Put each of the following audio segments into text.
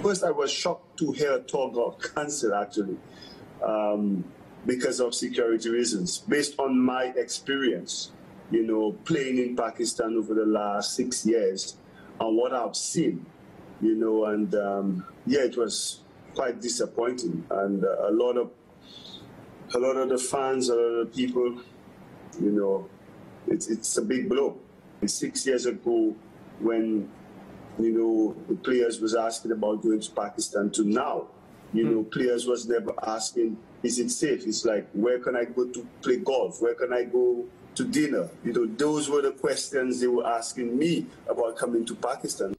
First, I was shocked to hear talk of cancer, actually, because of security reasons. Based on my experience, playing in Pakistan over the last 6 years and what I've seen, and it was quite disappointing. And a lot of the fans, a lot of the people, it's a big blow. 6 years ago, when the players was asking about going to Pakistan to now, players was never asking, is it safe? It's like, where can I go to play golf? Where can I go to dinner? Those were the questions they were asking me about coming to Pakistan.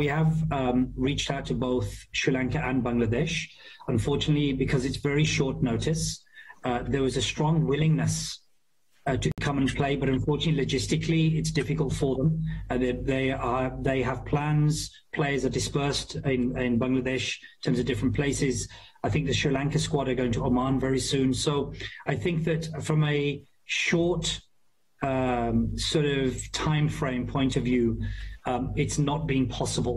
We have reached out to both Sri Lanka and Bangladesh. Unfortunately, because it's very short notice, there was a strong willingness to come and play, but unfortunately, logistically, it's difficult for them. They have plans. Players are dispersed in Bangladesh in terms of different places. I think the Sri Lanka squad are going to Oman very soon. So I think that from a short sort of time frame point of view, it's not been possible.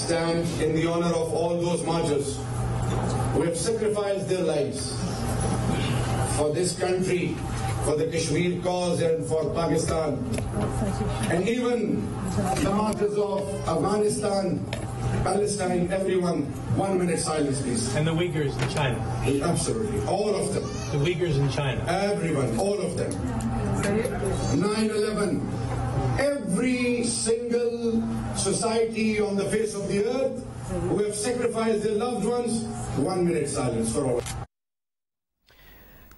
Stand in the honor of all those martyrs who have sacrificed their lives for this country, for the Kashmir cause and for Pakistan, and even the martyrs of Afghanistan, Palestine, everyone. 1 minute silence, please. And the Uyghurs in China. Absolutely, all of them. The Uyghurs in China. Everyone, all of them. 9/11. Every single society on the face of the earth who have sacrificed their loved ones. 1 minute silence for all.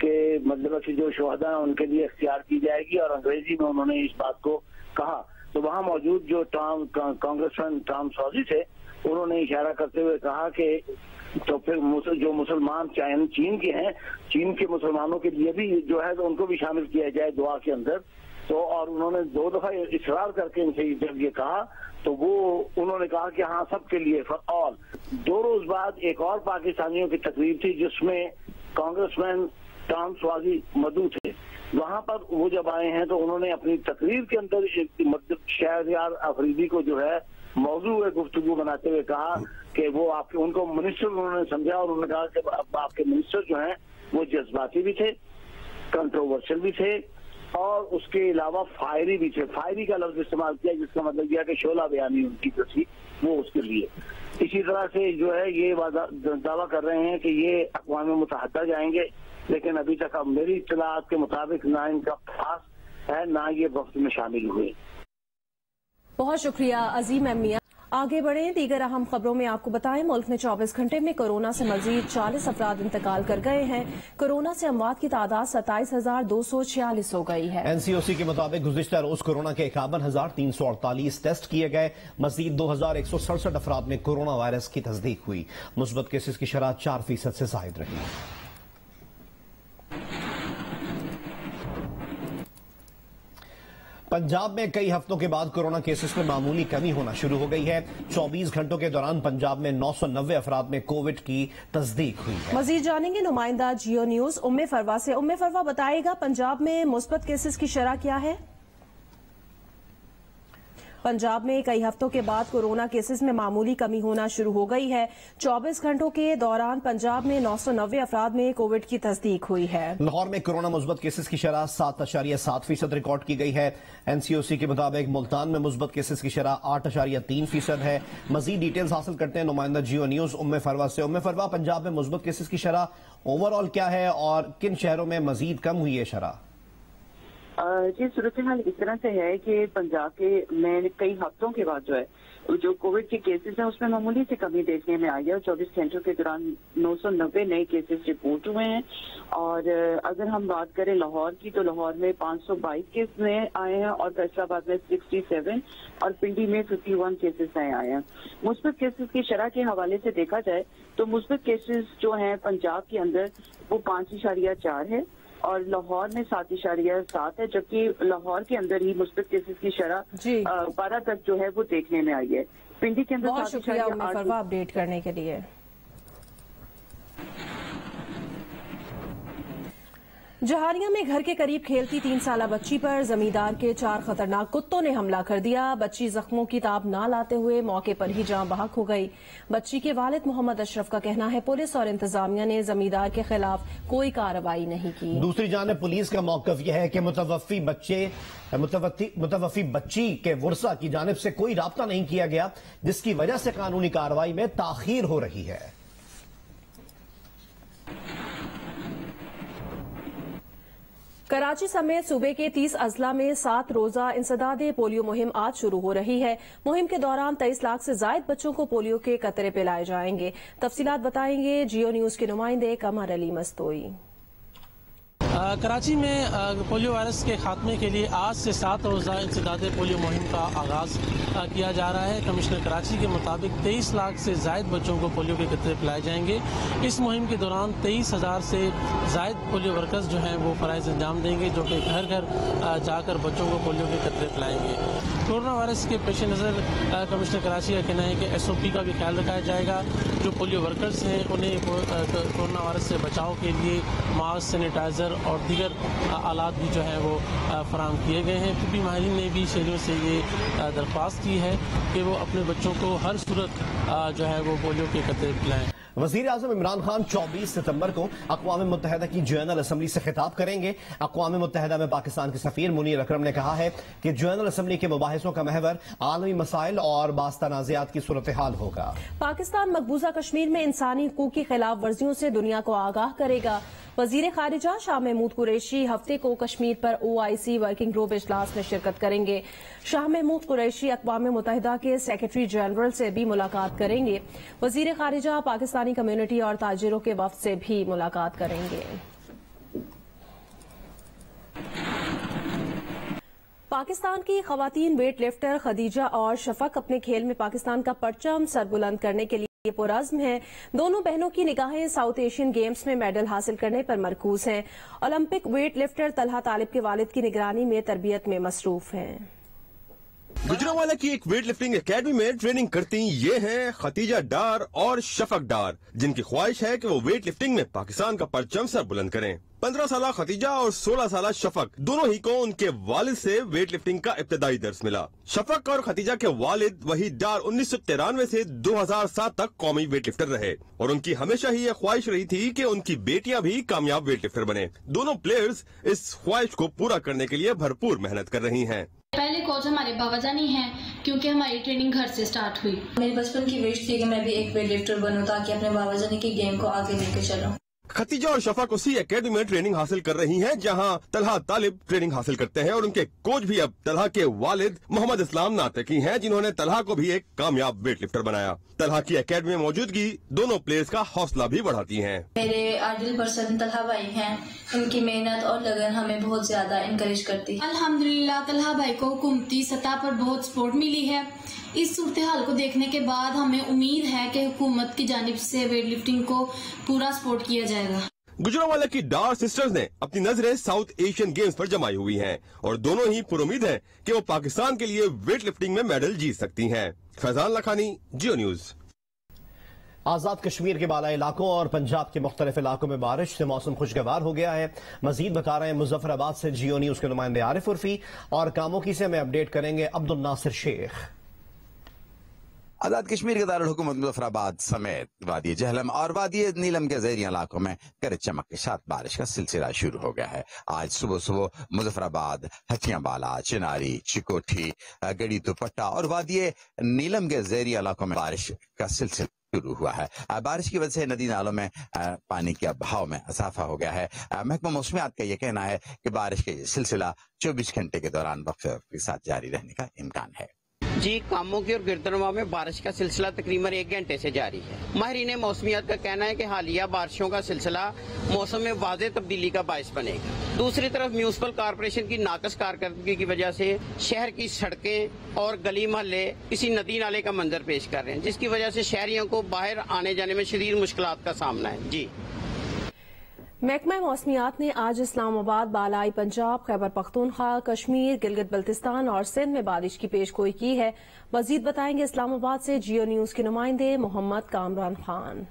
کہ مطلب کہ جو شہداء ہیں ان کے لیے اختیار کی جائے گی، اور انگریزی میں انہوں نے اس بات کو کہا. تو وہاں موجود جو کانگریس مین ٹام سوزی تھے، انہوں نے اشارہ کرتے ہوئے کہا کہ تو پھر جو مسلمان چین کے ہیں، چین کے مسلمانوں کے لیے بھی جو ہے تو ان کو بھی شامل کیا جائے دعا کے اندر. تو اور انہوں نے 2 دفعہ اصرار کر کے ان سے جب یہ کہا تو وہ انہوں نے کہا کہ ہاں سب کے لیے فار آل. 2 روز بعد ایک اور پاکستانیوں کی تقریب تھی جس میں کانگریس مین ٹام سوازی مدعو تھے. وہاں پر وہ جب آئے ہیں تو انہوں نے اپنی تقریر کے اندر شہریار آفریدی کو جو ہے موضوع گفتگو بناتے ہوئے کہا کہ وہ ان کو منسٹر انہوں نے سمجھا، اور انہوں نے کہا کہ آپ کے منسٹر جو ہیں وہ جذباتی بھی تھے، کنٹروورشل بھی تھے، اور اس کے علاوہ فائری بھی تھے. فائری کا لفظ استعمال کیا جس کا مطلب یہ کہ شعلہ بیانی ان کی جو تھی وہ اس کے لیے. اسی طرح سے جو ہے یہ دعویٰ کر رہے ہیں کہ یہ اقوام متحدہ جائیں گے، لیکن ابھی تک اب میری اطلاعات کے مطابق نہ ان کا پاس ہے نہ یہ وقت میں شامل ہوئے. بہت شکریہ عظیم احمد. آگے بڑھیں، دیگر اہم خبروں میں آپ کو بتائیں ملک میں 24 گھنٹے میں کورونا سے مزید 40 افراد انتقال کر گئے ہیں. کورونا سے اموات کی تعداد 27,246 ہو گئی ہے. NCOC کے مطابق گزشتہ روز کورونا کے 51,348 ٹیسٹ کیے گئے. مزید 2,167 افراد میں کورونا وائرس کی تصدیق ہوئی. مثبت کیسز کی شرح 4% سے زائد رہی. پنجاب میں کئی ہفتوں کے بعد کورونا کیسز میں معمولی کمی ہونا شروع ہو گئی ہے. 24 گھنٹوں کے دوران پنجاب میں 990 افراد میں کووڈ کی تصدیق ہوئی ہے. مزید جانیں گے نمائندہ جیو نیوز ام فروا سے. ام فروا بتائے گا پنجاب میں مثبت کیسز کی شرح کیا ہے؟ پنجاب میں کئی ہفتوں کے بعد کورونا کیسز میں معمولی کمی ہونا شروع ہو گئی ہے. 24 گھنٹوں کے دوران پنجاب میں 990 افراد میں کووڈ کی تصدیق ہوئی ہے. لاہور میں کورونا مثبت کیسز کی شرح 7.7% ریکارڈ کی گئی ہے. NCOC کے مطابق ملتان میں مثبت کیسز کی شرح 8.3% ہے. مزید ڈیٹیلز حاصل کرتے ہیں نمائندہ جیو نیوز ام فروا سے. ام فروا، پنجاب میں مثبت کیسز کی شرح اوور آل کیا ہے اور کن شہروں میں مزید کم ہوئی ہے شرح؟ جی، صورتحال اس طرح سے ہے کہ پنجاب کے میں کئی ہفتوں کے بعد جو کووڈ کے کیسز ہیں اس میں معمولی سے کمی دیکھنے میں آئی ہے. اور 24 گھنٹوں کے دوران 990 نئے کیسز رپورٹ ہوئے ہیں. اور اگر ہم بات کریں لاہور کی تو لاہور میں 522 کیس نئے آئے ہیں اور فیصلہ آباد میں 67 اور پنڈی میں 51 کیسز نئے آئے ہیں. مثبت کیسز کی شرح کے حوالے سے دیکھا جائے تو مثبت کیسز جو ہیں پنجاب کے اندر وہ 5.4 ہے اور لاہور میں 7.7 ہے، جبکہ لاہور کے اندر ہی مثبت کیسز کی شرح 12 تک جو ہے وہ دیکھنے میں آئی ہے. پنڈی کے اندر بہت شکریہ ام فروا اپڈیٹ کرنے کے لیے. جہاریہ میں گھر کے قریب کھیلتی 3 سالہ بچی پر زمیندار کے 4 خطرناک کتوں نے حملہ کر دیا. بچی زخموں کی تاب نہ لاتے ہوئے موقع پر ہی جاں بحق ہو گئی. بچی کے والد محمد اشرف کا کہنا ہے پولیس اور انتظامیہ نے زمیندار کے خلاف کوئی کارروائی نہیں کی. دوسری جانب پولیس کا موقف یہ ہے کہ متوفی بچی کے ورثہ کی جانب سے کوئی رابطہ نہیں کیا گیا، جس کی وجہ سے قانونی کارروائی میں تاخیر ہو رہی ہے. کراچی سمیت صوبے کے 30 اضلاع میں 7 روزہ انسداد پولیو مہم آج شروع ہو رہی ہے. مہم کے دوران 23 لاکھ سے زائد بچوں کو پولیو کے قطرے پلائے جائیں گے. تفصیلات بتائیں گے جیو نیوز کے نمائندے قمر علی مستوئی. کراچی میں پولیو وائرس کے خاتمے کے لیے آج سے 7 روزہ انسداد پولیو مہم کا آغاز کیا جا رہا ہے. کمشنر کراچی کے مطابق 23 لاکھ سے زائد بچوں کو پولیو کے قطرے پلائے جائیں گے. اس مہم کے دوران 23,000 سے زائد پولیو ورکرز جو ہیں وہ فرائض انجام دیں گے، جو کہ گھر گھر جا کر بچوں کو پولیو کے قطرے پلائیں گے. کورونا وائرس کے پیش نظر کمشنر کراچی کا کہنا ہے کہ SOP کا بھی خیال رکھا جائے گا. جو پولیو ورکرز ہیں انہیں کورونا وائرس سے بچاؤ کے لیے ماسک، سینیٹائزر اور دیگر آلات بھی جو ہیں وہ فراہم کیے گئے ہیں. طبی ماہرین نے بھی شہریوں سے یہ درخواست کی ہے کہ وہ اپنے بچوں کو ہر صورت جو ہے وہ پولیو کے قطرے پلائیں. وزیر اعظم عمران خان 24 ستمبر کو اقوام متحدہ کی جنرل اسمبلی سے خطاب کریں گے. اقوام متحدہ میں پاکستان کے سفیر منیر اکرم نے کہا ہے کہ جنرل اسمبلی کے مباحثوں کا محور عالمی مسائل اور بعض تنازعات کی صورتحال ہوگا. پاکستان مقبوضہ کشمیر میں انسانی حقوق کی خلاف ورزیوں سے دنیا کو آگاہ کرے گا. وزیر خارجہ شاہ محمود قریشی ہفتے کو کشمیر پر OIC ورکنگ گروپ اجلاس میں شرکت کریں گے. شاہ محمود قریشی اقوام متحدہ کے سیکرٹری جنرل سے بھی ملاقات کریں گے. وزیر خارجہ پاکستانی کمیونٹی اور تاجروں کے وفد سے بھی ملاقات کریں گے. پاکستان کی خواتین ویٹ لفٹر خدیجہ اور شفق اپنے کھیل میں پاکستان کا پرچم سربلند کرنے کے لیے پرعزم ہیں۔ دونوں بہنوں کی نگاہیں ساؤتھ ایشین گیمز میں میڈل حاصل کرنے پر مرکوز ہیں۔ اولمپک ویٹ لفٹر طلحہ طالب کے والد کی نگرانی میں تربیت میں مصروف ہیں۔ گجرانوالہ کی ایک ویٹ لفٹنگ اکیڈمی میں ٹریننگ کرتی یہ ہیں خدیجہ ڈار اور شفق ڈار، جن کی خواہش ہے کہ وہ ویٹ لفٹنگ میں پاکستان کا پرچم سر بلند کریں۔ 15 سالہ خدیجہ اور 16 سالہ شفق دونوں ہی کو ان کے والد سے ویٹ لفٹنگ کا ابتدائی درس ملا۔ شفق اور خدیجہ کے والد وحید ڈار 1993 سے 2007 تک قومی ویٹ لفٹر رہے اور ان کی ہمیشہ ہی یہ خواہش رہی تھی کہ ان کی بیٹیاں بھی کامیاب ویٹ لفٹر بنے۔ دونوں پلیئرز اس خواہش کو پورا کرنے کے لیے بھرپور محنت کر رہی ہیں۔ پہلے کوچ ہمارے بابا جانی ہیں، کیونکہ ہماری ٹریننگ گھر سے سٹارٹ ہوئی۔ میری بچپن کی وش تھی کہ میں بھی ایک ویٹ لفٹر بنوں تاکہ اپنے بابا جانی کی گیم کو آگے لے کے چلوں۔ خدیجہ اور شفق اسی اکیڈمی میں ٹریننگ حاصل کر رہی ہیں جہاں طلحہ طالب ٹریننگ حاصل کرتے ہیں اور ان کے کوچ بھی اب طلحہ کے والد محمد اسلام ناطقی ہیں، جنہوں نے طلحہ کو بھی ایک کامیاب ویٹ لفٹر بنایا۔ طلحہ کی اکیڈمی میں موجودگی دونوں پلیئرز کا حوصلہ بھی بڑھاتی ہیں۔ میرے آئیڈل پرسن طلحہ بھائی ہیں، ان کی محنت اور لگن ہمیں بہت زیادہ انکریج کرتی ہے۔ الحمدللہ طلحہ بھائی کو حکومتی سطح پر بہت سپورٹ ملی ہے۔ اس صورتحال کو دیکھنے کے بعد ہمیں امید ہے کہ حکومت کی جانب سے ویٹ لفٹنگ کو پورا سپورٹ کیا جائے گا۔ گجرانوالہ کی ڈار سسٹرز نے اپنی نظریں ساؤتھ ایشین گیمز پر جمائی ہوئی ہیں اور دونوں ہی پر امید ہیں کہ وہ پاکستان کے لیے ویٹ لفٹنگ میں میڈل جیت سکتی ہیں۔ فیضان لکھانی، جیو نیوز۔ آزاد کشمیر کے بالائی علاقوں اور پنجاب کے مختلف علاقوں میں بارش سے موسم خوشگوار ہو گیا ہے۔ مزید بتا رہے ہیں مظفر آباد سے جیو نیوز کے نمائندے عارف عرفی، اور کاموکی سے ہمیں اپڈیٹ کریں گے عبد الناصر شیخ۔ آزاد کشمیر کے دارالحکومت مظفر آباد سمیت وادی جہلم اور وادی نیلم کے زیریں علاقوں میں گرج چمک کے ساتھ بارش کا سلسلہ شروع ہو گیا ہے۔ آج صبح مظفر آباد، ہتھیاں بالا، چناری، چکوٹھی، گڑی دوپٹہ اور وادی نیلم کے زیریں علاقوں میں بارش کا سلسلہ شروع ہوا ہے۔ بارش کی وجہ سے ندی نالوں میں پانی کے بہاؤ میں اضافہ ہو گیا ہے۔ محکمہ موسمیات کا یہ کہنا ہے کہ بارش کا یہ سلسلہ 24 گھنٹے کے دوران وقفے کے ساتھ جاری رہنے کا امکان ہے۔ جی، کاموکی اور گردنوا میں بارش کا سلسلہ تقریباً 1 گھنٹے سے جاری ہے۔ ماہرین موسمیات کا کہنا ہے کہ حالیہ بارشوں کا سلسلہ موسم میں واضح تبدیلی کا باعث بنے گا۔ دوسری طرف میونسپل کارپوریشن کی ناقص کارکردگی کی وجہ سے شہر کی سڑکیں اور گلی محلے کسی ندی نالے کا منظر پیش کر رہے ہیں، جس کی وجہ سے شہریوں کو باہر آنے جانے میں شدید مشکلات کا سامنا ہے۔ جی، محکمہ موسمیات نے آج اسلام آباد، بالائی پنجاب، خیبر پختونخوا، کشمیر، گلگت بلتستان اور سندھ میں بارش کی پیش گوئی کی ہے۔ مزید بتائیں گے اسلام آباد سے جیو نیوز کے نمائندے محمد کامران خان۔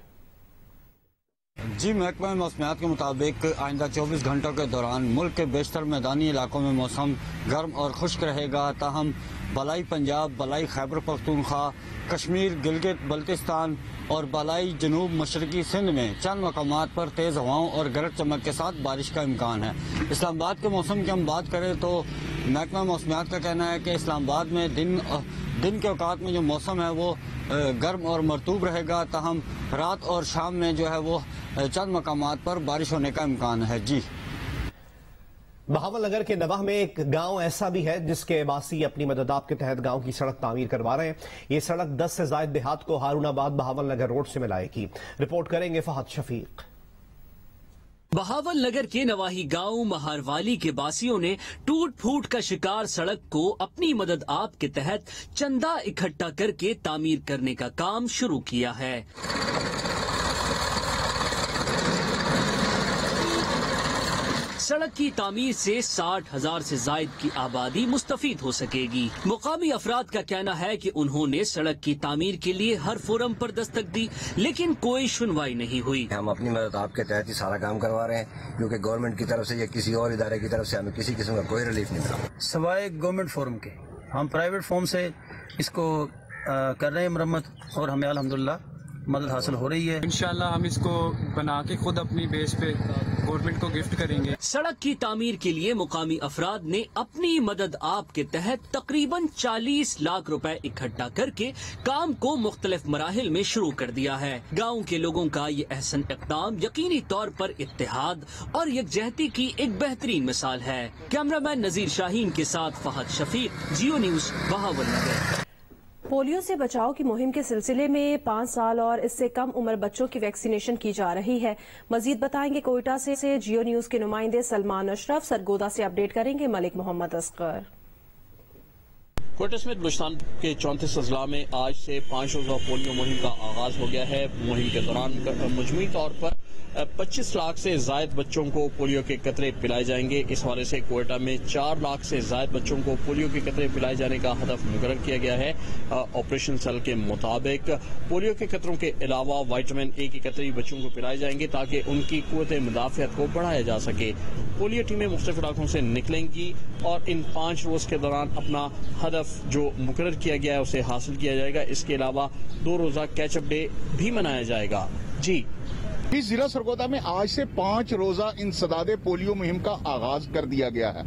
جی، محکمہ موسمیات کے مطابق آئندہ 24 گھنٹوں کے دوران ملک کے بیشتر میدانی علاقوں میں موسم گرم اور خشک رہے گا، تاہم بالائی پنجاب، بالائی خیبر پختونخوا، کشمیر، گلگت بلتستان اور بالائی جنوب مشرقی سندھ میں چند مقامات پر تیز ہواؤں اور گرج چمک کے ساتھ بارش کا امکان ہے۔ اسلام آباد کے موسم کی ہم بات کریں تو محکمہ موسمیات کا کہنا ہے کہ اسلام آباد میں دن کے اوقات میں جو موسم ہے وہ گرم اور مرطوب رہے گا، تاہم رات اور شام میں جو ہے وہ چند مقامات پر بارش ہونے کا امکان ہے۔ جی، بہاول نگر کے نواح میں ایک گاؤں ایسا بھی ہے جس کے باسی اپنی مدد آپ کے تحت گاؤں کی سڑک تعمیر کروا رہے ہیں۔ یہ سڑک 10 سے زائد دیہات کو ہارون آباد بہاول نگر روڈ سے ملائے گی۔ رپورٹ کریں گے فہد شفیق۔ بہاول نگر کے نواحی گاؤں مہاروالی کے باسیوں نے ٹوٹ پھوٹ کا شکار سڑک کو اپنی مدد آپ کے تحت چندہ اکٹھا کر کے تعمیر کرنے کا کام شروع کیا ہے۔ سڑک کی تعمیر سے 60,000 سے زائد کی آبادی مستفید ہو سکے گی۔ مقامی افراد کا کہنا ہے کہ انہوں نے سڑک کی تعمیر کے لیے ہر فورم پر دستک دی، لیکن کوئی سنوائی نہیں ہوئی۔ ہم اپنی مدد آپ کے تحت ہی سارا کام کروا رہے ہیں، کیونکہ گورنمنٹ کی طرف سے یا کسی اور ادارے کی طرف سے ہمیں کسی قسم کا کوئی ریلیف نہیں ملا سوائے گورنمنٹ فورم کے۔ ہم پرائیویٹ فارم سے اس کو کر رہے ہیں مرمت، اور ہمیں الحمدللہ مدد حاصل ہو رہی ہے۔ انشاءاللہ ہم اس کو بنا کے خود اپنی بیس پہ گورنمنٹ کو گفٹ کریں گے۔ سڑک کی تعمیر کے لیے مقامی افراد نے اپنی مدد آپ کے تحت تقریباً 40 لاکھ روپے اکٹھا کر کے کام کو مختلف مراحل میں شروع کر دیا ہے۔ گاؤں کے لوگوں کا یہ احسن اقدام یقینی طور پر اتحاد اور یکجہتی کی ایک بہترین مثال ہے۔ کیمرہ مین نذیر شاہین کے ساتھ فہد شفیق، جیو نیوز، بہاول نگر۔ پولیو سے بچاؤ کی مہم کے سلسلے میں 5 سال اور اس سے کم عمر بچوں کی ویکسینیشن کی جا رہی ہے۔ مزید بتائیں گے کوئٹہ سے جیو نیوز کے نمائندے سلمان اشرف۔ سرگودا سے اپڈیٹ کریں گے ملک محمد اصغر۔ کوئٹہ سمیت بلوچستان کے 34 اضلاع میں آج سے 5 روزہ پولیو مہم کا آغاز ہو گیا ہے۔ مہم کے دوران مجموعی طور پر 25 لاکھ سے زائد بچوں کو پولیو کے قطرے پلائے جائیں گے۔ اس حوالے سے کوئٹہ میں 4 لاکھ سے زائد بچوں کو پولیو کے قطرے پلائے جانے کا ہدف مقرر کیا گیا ہے۔ آپریشن سیل کے مطابق پولیو کے قطروں کے علاوہ وائٹامن اے کے قطرے بچوں کو پلائے جائیں گے تاکہ ان کی قوت مدافعت کو بڑھایا جا سکے۔ پولیو ٹیمیں مختلف علاقوں سے نکلیں گی اور ان 5 روز کے دوران اپنا ہدف جو مقرر کیا گیا ہے اسے حاصل کیا جائے گا۔ اس کے علاوہ 2 روزہ کیچ اپ ڈے بھی منایا جائے گا۔ جی ضلع سرگودا میں آج سے 5 روزہ انسداد پولیو مہم کا آغاز کر دیا گیا ہے۔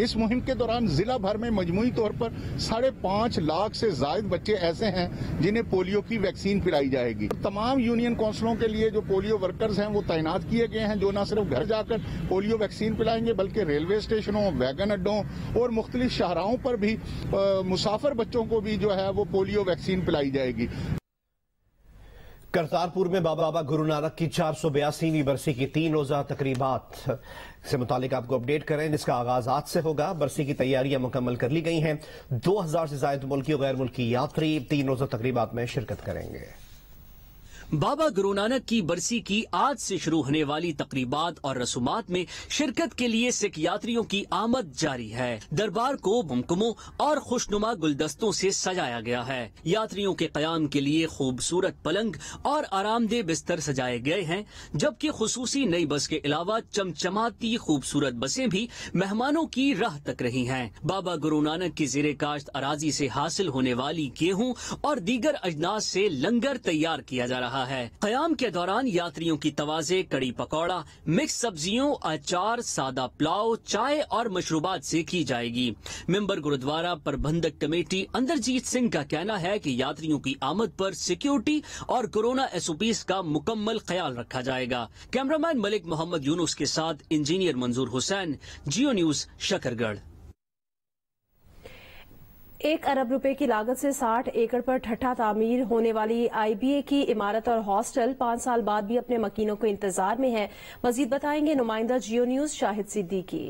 اس مہم کے دوران ضلع بھر میں مجموعی طور پر 5.5 لاکھ سے زائد بچے ایسے ہیں جنہیں پولیو کی ویکسین پلائی جائے گی۔ تمام یونین کونسلوں کے لیے جو پولیو ورکرز ہیں وہ تعینات کیے گئے ہیں، جو نہ صرف گھر جا کر پولیو ویکسین پلائیں گے بلکہ ریلوے اسٹیشنوں، ویگن اڈوں اور مختلف شاہراہوں پر بھی مسافر بچوں کو بھی جو ہے وہ پولیو ویکسین پلائی جائے گی۔ کرتارپور میں بابا گرو نانک کی 482ویں برسی کی 3 روزہ تقریبات سے متعلق آپ کو اپڈیٹ کریں، جس کا آغاز آج سے ہوگا۔ برسی کی تیاریاں مکمل کر لی گئی ہیں۔ 2000 سے زائد ملکی اور غیر ملکی یاتری 3 روزہ تقریبات میں شرکت کریں گے۔ بابا گرو نانک کی برسی کی آج سے شروع ہونے والی تقریبات اور رسومات میں شرکت کے لیے سکھ یاتریوں کی آمد جاری ہے۔ دربار کو بمکموں اور خوشنما گلدستوں سے سجایا گیا ہے۔ یاتریوں کے قیام کے لیے خوبصورت پلنگ اور آرام دہ بستر سجائے گئے ہیں، جبکہ خصوصی نئی بس کے علاوہ چمچماتی خوبصورت بسیں بھی مہمانوں کی راہ تک رہی ہیں۔ بابا گرو نانک کی زیر کاشت اراضی سے حاصل ہونے والی گیہوں اور دیگر اجناس سے لنگر تیار کیا جا رہا ہے۔ قیام کے دوران یاتریوں کی توازے کڑی پکوڑا، مکس سبزیوں، اچار، سادہ پلاؤ، چائے اور مشروبات سے کی جائے گی۔ ممبر گرودوارا پربندھک کمیٹی اندرجیت سنگھ کا کہنا ہے کہ یاتریوں کی آمد پر سیکیورٹی اور کورونا SOPs کا مکمل خیال رکھا جائے گا۔ کیمرامین ملک محمد یونس کے ساتھ انجینئر منظور حسین، جیو نیوز شکرگڑھ۔ 1 ارب روپے کی لاگت سے 60 ایکڑ پر ٹھٹھا تعمیر ہونے والی IBA کی عمارت اور ہاسٹل 5 سال بعد بھی اپنے مکینوں کو انتظار میں ہے۔ مزید بتائیں گے نمائندہ جیو نیوز شاہد صدیقی۔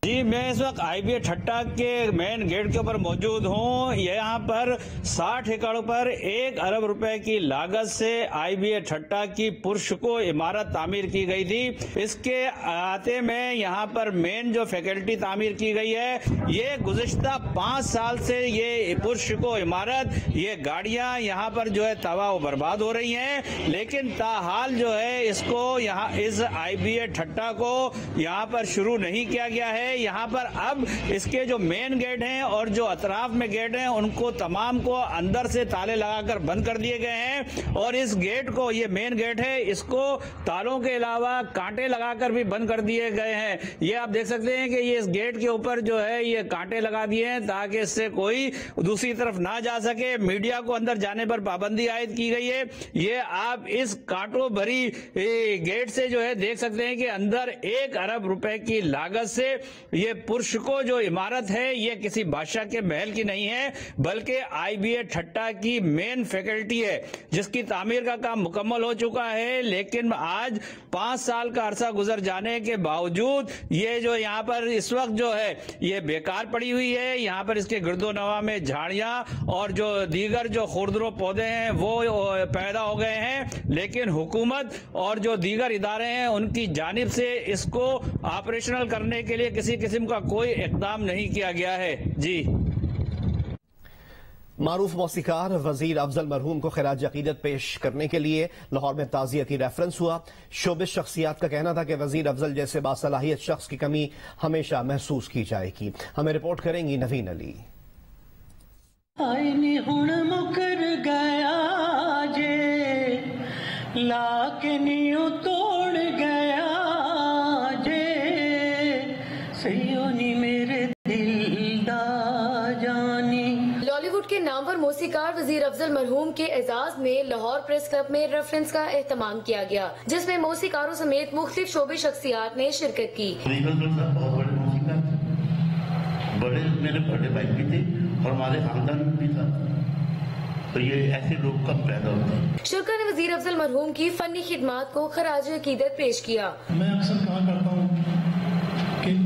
جی میں اس وقت IBA ٹھٹھا کے مین گیٹ کے اوپر موجود ہوں۔ یہاں پر 60 ایکڑ پر 1 ارب روپے کی لاگت سے IBA ٹھٹھا کی پرشکو عمارت تعمیر کی گئی تھی۔ اس کے احاطے میں یہاں پر مین جو فیکلٹی تعمیر کی گئی ہے، یہ گزشتہ 5 سال سے یہ پرشکو عمارت، یہ گاڑیاں یہاں پر جو ہے تباہ و برباد ہو رہی ہیں، لیکن تاحال جو ہے اس کو یہاں اس IBA ٹھٹھا کو یہاں پر شروع نہیں کیا گیا ہے۔ یہاں پر اب اس کے جو مین گیٹ ہیں اور جو اطراف میں گیٹ ہیں ان کو تمام کو اندر سے تالے لگا کر بند کر دیے گئے ہیں، اور اس گیٹ کو، یہ مین گیٹ ہے، اس کو تالوں کے علاوہ کانٹے لگا کر بھی بند کر دیے گئے ہیں۔ یہ آپ دیکھ سکتے ہیں کہ یہ اس گیٹ کے اوپر جو ہے یہ کانٹے لگا دیے ہیں تاکہ اس سے کوئی دوسری طرف نہ جا سکے۔ میڈیا کو اندر جانے پر پابندی عائد کی گئی ہے۔ یہ آپ اس کانٹوں بھری گیٹ سے جو ہے دیکھ سکتے ہیں کہ اندر 1 ارب روپے کی لاگت سے یہ پرشکو جو عمارت ہے یہ کسی بادشاہ کے محل کی نہیں ہے، بلکہ IBA ٹھٹھا کی مین فیکلٹی ہے، جس کی تعمیر کا کام مکمل ہو چکا ہے، لیکن آج 5 سال کا عرصہ گزر جانے کے باوجود یہ جو یہاں پر اس وقت جو ہے یہ بیکار پڑی ہوئی ہے۔ یہاں پر اس کے گرد و نواح میں جھاڑیاں اور جو دیگر جو خوردرو پودے ہیں وہ پیدا ہو گئے ہیں، لیکن حکومت اور جو دیگر ادارے ہیں ان کی جانب سے اس کو آپریشنل کرنے کے لیے کسی قسم کا کوئی اقدام نہیں کیا گیا ہے۔ جی معروف موسیقار وزیر افضل مرحوم کو خراج عقیدت پیش کرنے کے لیے لاہور میں تعزیتی ریفرنس ہوا۔ شوبز شخصیات کا کہنا تھا کہ وزیر افضل جیسے باصلاحیت شخص کی کمی ہمیشہ محسوس کی جائے گی۔ ہمیں رپورٹ کریں گی نوین علی۔ آئینی ہن مکر گیا جے لاکھ نیو توڑ گیا جے سیونی میرے دل دا جانی۔ لالی ووڈ کے نامور موسیقار وزیر افضل مرحوم کے اعزاز میں لاہور پریس کلب میں ریفرنس کا اہتمام کیا گیا، جس میں موسیقاروں سمیت مختلف شعبے شخصیات نے شرکت کی۔ بہت بڑے موسیقار، بڑے میرے بڑے بھائی بھی تھے اور ہمارے خاندان میں بھی تھا، تو یہ ایسے لوگ کب پیدا ہوتے ہیں۔ شرکا نے وزیر افضل مرحوم کی فنی خدمات کو خراج عقیدت پیش کیا۔ میں اکثر کہا کرتا ہوں کہ